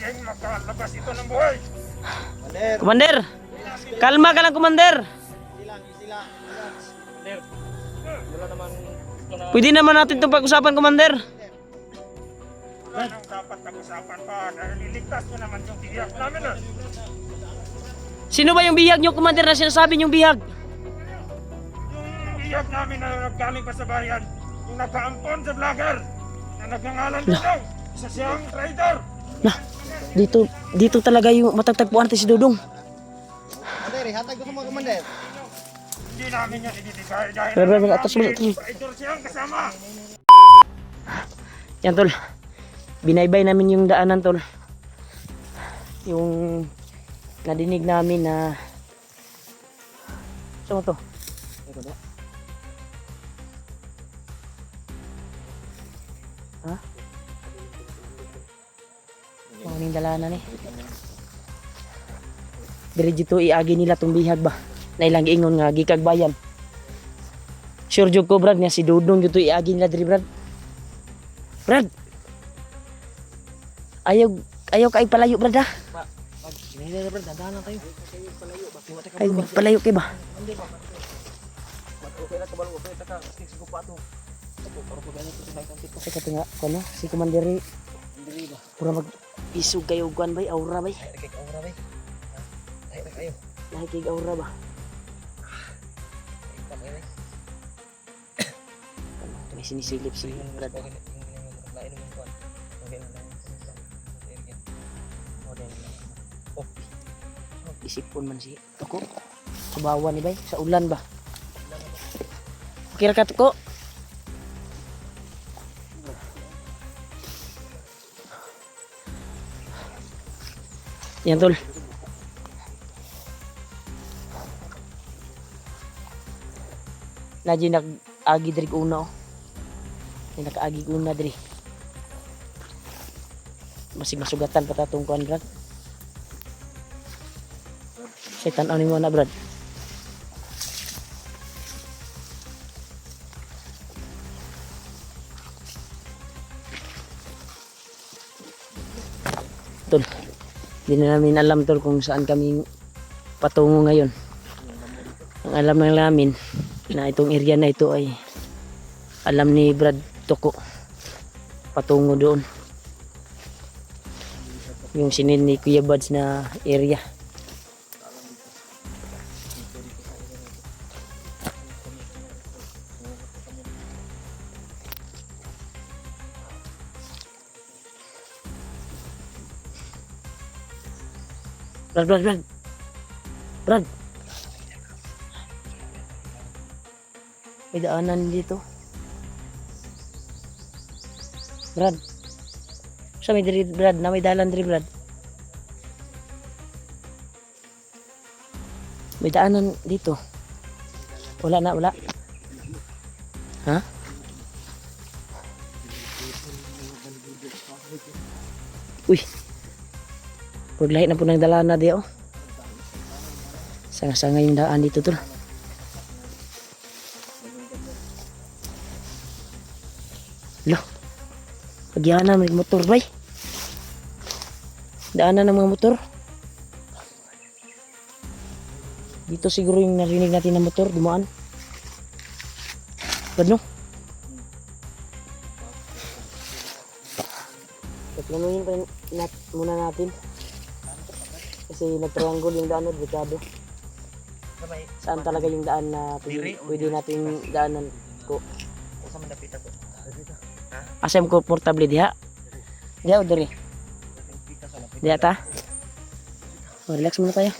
magiging makalabas ito ng buhay. Commander, kalma ka lang, Commander. Pwede naman natin itong pag-usapan, Commander. Anong dapat pag-usapan pa dahil liligtas mo naman yung tiyak namin na. Sino ba yung bihag nyo, Commander, na sinasabi nyong bihag? Yung tiyak namin na naggaling pa sa bayan, yung nagkaampon sa vlogger, na nagngangalan Dudong, isa siyang traitor. Nah, dito talaga yung matagtagpuan natin si Dudong. Commander, hatag gusto mo, Commander. Hindi namin yan ibibigay dahil Pero, atas mo, traitor siyang kasama. yan, tol. Binaybay namin yung daanan, tol. Yung nadinig namin na... Saan mo to? Ha? Maraming dalanan eh. Diri dito iagi nila tong bihag ba? Na ilang ingon nga gikag bayan. Sure jud ko, Brad, nga si Dudong dito iagi nila diri, Brad. Brad. Ayaw kay palayo, Brad, ha? Hindi na, Brad, dandahan tayo. Ay, palayo kay ba? Okay na, kabalo, okay na ka. Sige ko pa ito. Para po ganito ito nagkantito. Kasi kato nga, ano, si Commander Hindi ba? pura mag-isog kayo guan bay, aura bay. Ay, kay aura ba? Ay, kayo. Nakikig aura ba? Ay, pakay na. Ano, may sinisilip si Brad. Lain mo yung kuwan. Okay na lang. Oh, Isipon man si Tuko. Sa bawan ni bay, sa ulan ba? Kira ka Tuko. Yan, tol. Nadyo nag-agi diri una, oh. May naka-agi una diri. Masig masugatan pa tatong kuan, Brad. Say tan-aw nimo na, Brad. Tol. Hindi na namin alam, tol, kung saan kami patungo ngayon. Ang alam lang namin na itong area na ito ay alam ni Brad Tuko patungo doon. Yung sinin ni Kuya Buds na area. Brad. Brad. May daanan dito. Brad. Sa may diri, Brad, na may dalan diri, Brad. May daanan dito. Wala. Ha? Uy. Paglahi na po ng dalana di, oh. Sanga-sanga yung daan dito, tol. Loh. Pagyanan ng motor, bay. Daanan ng mga motor. Dito siguro yung narinig natin ng motor, dumaan. Gano? Taplanuhin pa muna natin. Kasi nag-triangle yung daan, delikado. Saan talaga yung daan na pwede natin daanan ko? Sa mandapita ko. Asam komportable diha. Diha o diri? Diha ta? Oh, relax muna tayo.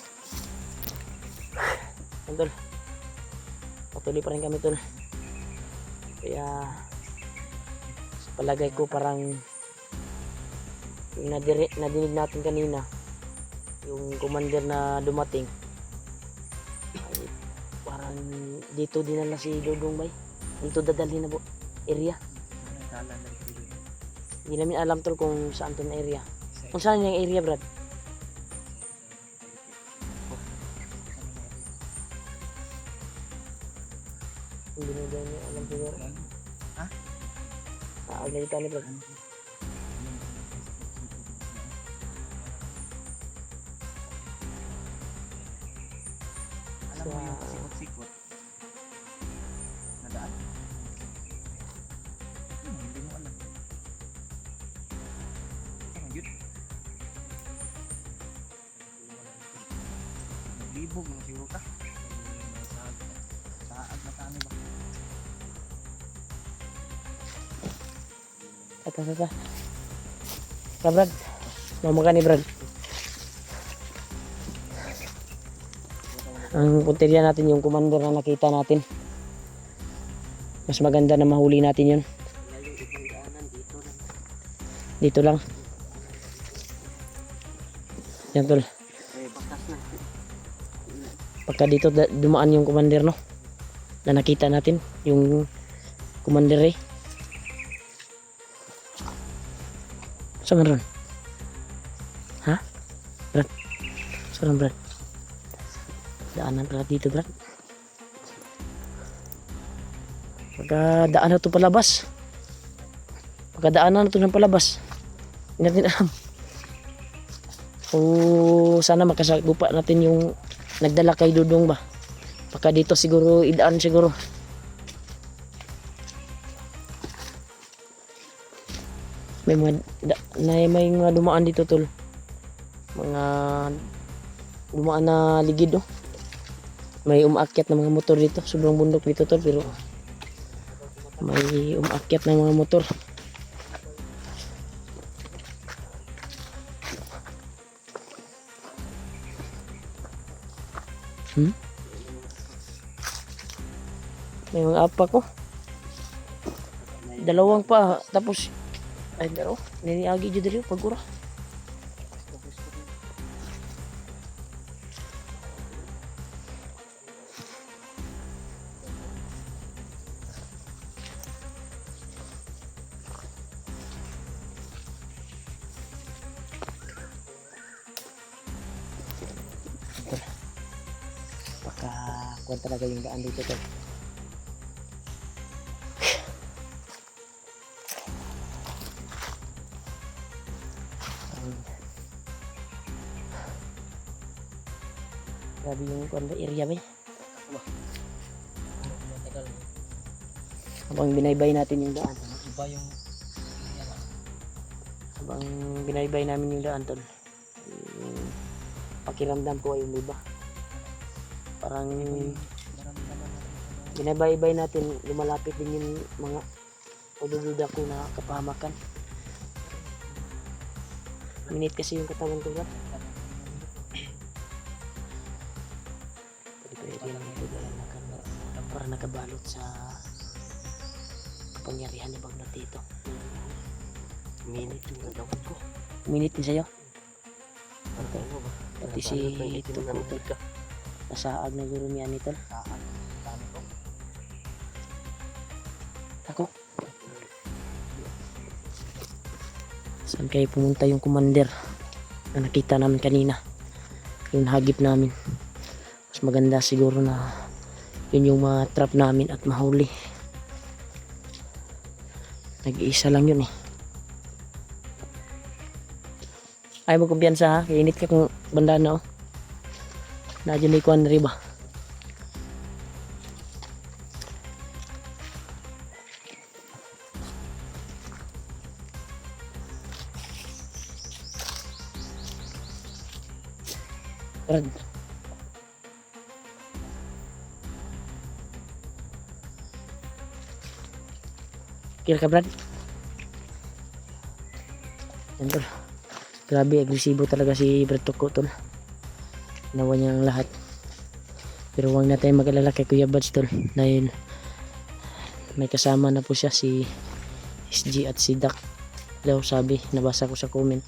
Tol. Patuloy pa rin kami, tol. Kaya sa palagay ko parang yung nadinig natin kanina, yung commander na dumating ay parang dito dinala si Dudong, bay. Dito dadalhin na po area. Hindi namin alam, tol, kung saan to na area. Kung saan yung area, Brad? Hindi na dyan yung alam siguro. Ha? Agay ka ni, Brad. Alam mo yung sikot-sikot na daan? Hindi mo alam. Ano yun? Naglibog mo siguro ka. Saag na tani ba? Tata. Brad. Mamakan ni Brad. Ang punteriya natin yung commander na nakita natin. Mas maganda na mahuli natin yun. Dito lang. Yan tol. Pagka dito dumaan yung commander no. Na nakita natin yung commander eh. Saan ron? Ha? Brad? Saan Brad? Daanan pala dito Brad. Pagkadaan na ito palabas. Pagkadaanan na ito ng palabas. Hindi natin alam. O sana makasagupa natin yung nagdala kay Dudong ba. Pagka dito siguro idaan siguro. May mga dumaan dito tol. Mga dumaan na ligid oh. May umaakyat na mga motor dito. Sobrang bundok dito tol pero may umaakyat ng mga motor. May mga apak ko. Dalawang pa tapos ay daro, niniagi jud diri pagura. Kuwan talaga yung daan dito tol. Grabe yung kuwan ba area ba? Habang binaybay natin yung daan. Iba yung Habang binaybay namin yung daan tol. Pakiramdam ko ay umiba. Parang binaybay natin, lumalapit din yung mga udududa ko na kapahamakan. Minute kasi yung katawan ko ba? Pwede lang ito para nakabalot sa kapangyarihan ni Bagnat dito. Minute yung katawan ko. Minute din sa'yo? Pati si ito ko. Nasaag na guro niya nito. Ako. Saan kayo pumunta yung commander na nakita namin kanina? Yung hagip namin. Mas maganda siguro na yun yung ma-trap namin at mahuli. Nag-iisa lang yun eh. Ayaw mo kumpiyansa ha. Kainit ka kung banda na oh. Nadyo may kuwan rin ba? Brad. Kira ka Brad? Yan tol. Grabe, agresibo talaga si Brad Toko tol. Nawa niya ang lahat. Pero huwag na tayong mag-alala kay Kuya Bads tol. Dahil may kasama na po siya si SG at si Dak. Daw sabi, nabasa ko sa comment.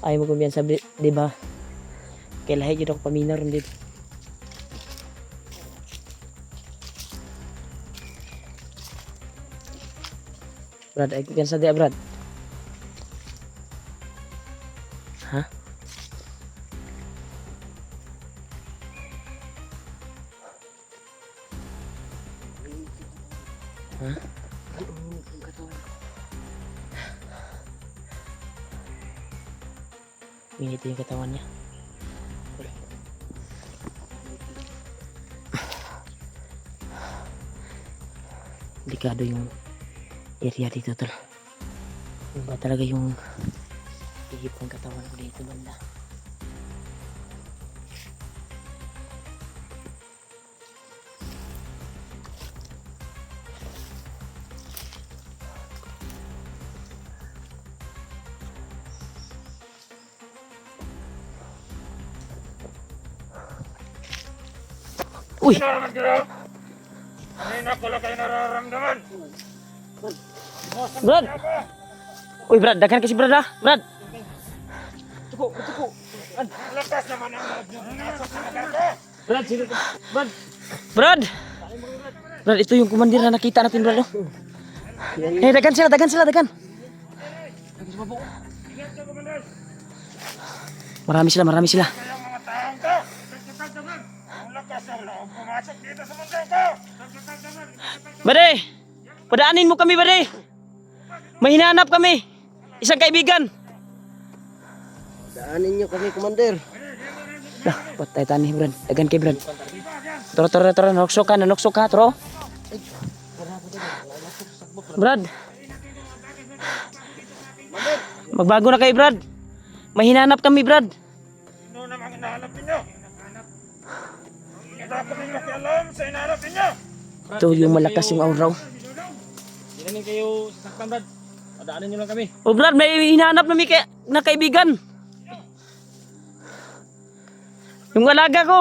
Ayaw mo kumpiyan sabi, diba? Kaya lahat yun ako paminar dito. Brad, ayaw kumpiyan sa dia Brad. Ha? Ha? Minit yung katawan niya. delikado yung area dito tol. Iba talaga yung higip ng katawan ko dito banda. Uy! Sino naman kayo? Kanina ko lang kayo nararamdaman. Brad! Uy Brad, daghan kasi Brad ha? Brad! Tuko, tuko. Ang lakas naman ang loob nyo. Nasa sinagar ko. Brad, sino to? Brad. Brad! Brad, ito yung kumandir na nakita natin Brad. Oh. Eh, dagan sila, dagan sila, dagan. Ingat ka, Commander. Marami sila, marami sila. Kayong mga taong to. Nagtatagdagan. Ang lakas ng loob pumasok dito sa mundo ko. Nagtatagdagan. Bade! Padaanin mo kami, Bade! May hinahanap kami. Isang kaibigan. Daanin niyo kami, Commander. Lah, patay tani, Brad. Dagan kay Brad. Toro, nanuksok ka, toro. Brad. Magbago na kay Brad. May hinahanap kami, Brad. Sino namang hinahanap ninyo? Hindi ako rin makialam sa hinahanap ninyo. Ito yung malakas yung auraw. Hindi namin kayo sasaktan, Brad. Daanin niyo lang kami. Oh, Brad, may hinahanap na kaibigan. Yung alaga ko.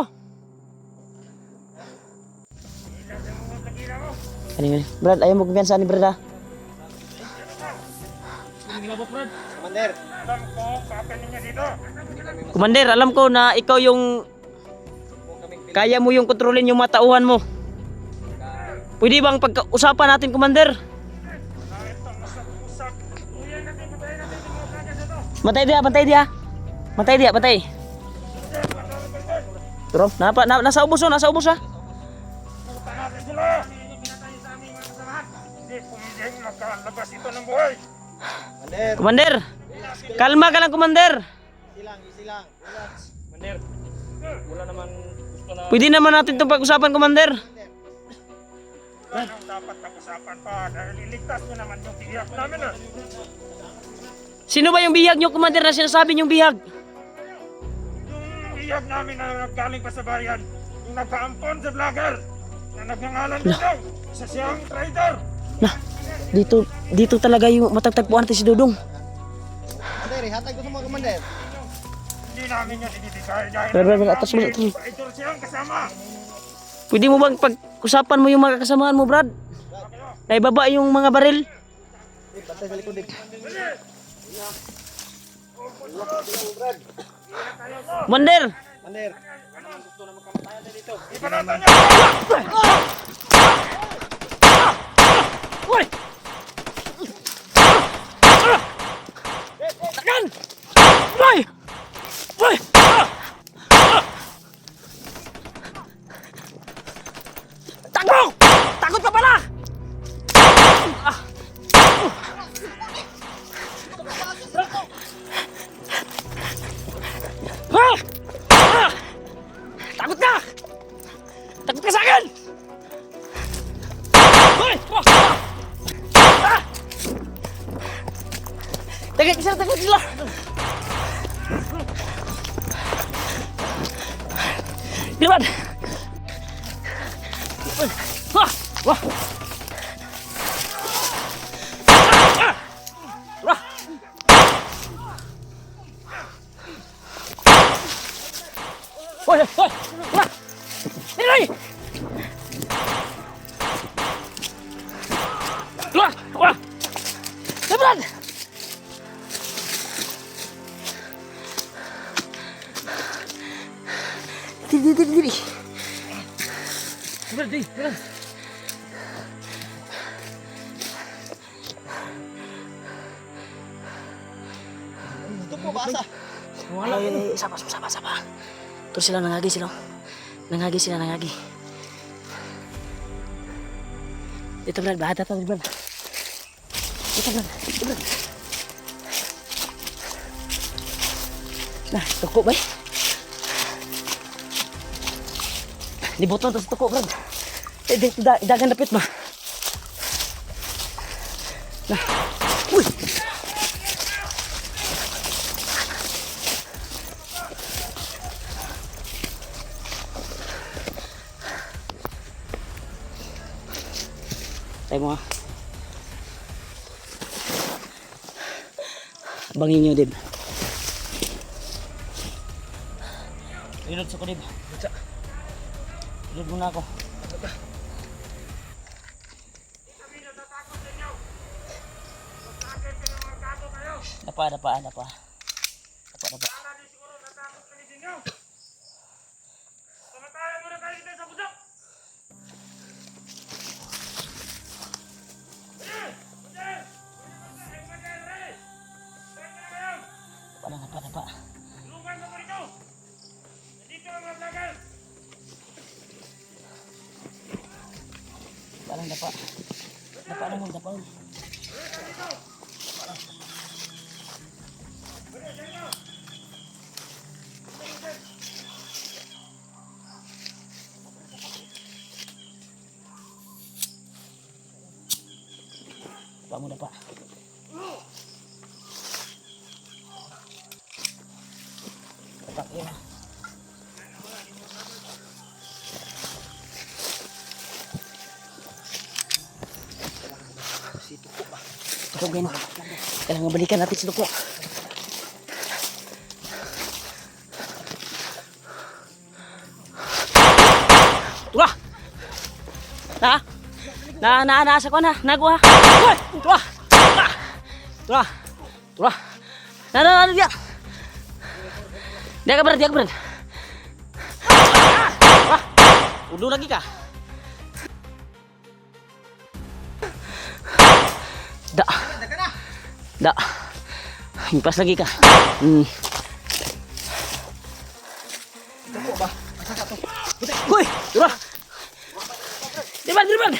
Ano, Brad, ayaw mo kumpiyansa ni Brad ha? Hindi nilabot, Brad. Commander. Alam ko, kapan ninyo dito. Commander, alam ko na ikaw yung kaya mo yung kontrolin yung mga tauhan mo. Pwede bang pag-usapan natin, Commander? Kahit ang usap-usap. Uyan natin, patayin natin yung mga kanya dito. Matay dia, matay dia. Matay dia, matay. Turo, nasa ubos ha. Puta natin sila. Pinatay sa aming mga kasamahan. Hindi pwedeng makalabas ito ng buhay. Commander. Commander, kalma ka lang, Commander. Easy lang. Relax. Commander. Wala naman gusto na... Pwede naman natin itong pag-usapan, Commander. Anong dapat pag-usapan pa? Dahil iligtas nyo naman yung tiyak namin. Sino ba yung bihag nyo, Commander, na sinasabi nyong bihag? Yung tiyak namin na naggaling pa sa bayan. Yung nagpaampon sa vlogger. Na nagngangalan dito. Isa siyang traitor. Nah, dito talaga yung matagtagpuan natin si Dudong. Commander, ihatag ko sa mga Commander. Hindi namin yan ibibigay dahil Brad, atas mo, atas mo. traitor siyang kasama. Pwede mo bang pag-usapan mo yung mga kasamahan mo, Brad? Naibaba yung mga baril. Bantay sa likod. Commander! Commander. Ipanatan nyo! Uy! Takan! Uy! Uy! Takbo! Takot ka pala! Takot ka! Takot ka sa akin! Uy! Takot sila! Giliman! Wah! Wah! Wah! Hoy! Hoy! Wah! Nilay! Wah! Wah! Giliman! Diri. Berhenti, jalan. Itu kok basah. Sama. Terus sila nangagi sila. Nangagi. Ito Brad, bahata to Brad. Ito Brad. Nah, tuko ba? Diboton to sa tuko Brad. Dagan dapit ba? Nah. Uy. Tayo mo ha. Bangin nyo, Dib. Reload sa ko, Dib. Reload muna ako. Dapa. Samantayan muna tayo dito sa bundok. Dapa. Tulungan mo ko dito. Nandito ang mga vlogger. Dapa. Dapa lang. Dapa mo, dapa. Dapa ya. Ito gano. Kailangan balikan natin si Duko. Tuwa. Sa ko na. Nagwa. Uy, tuwa. Dia. Dia ka berarti. Wah. Udah lagi kah? Da. Impas lagi kah? Woi, turun. Di mana?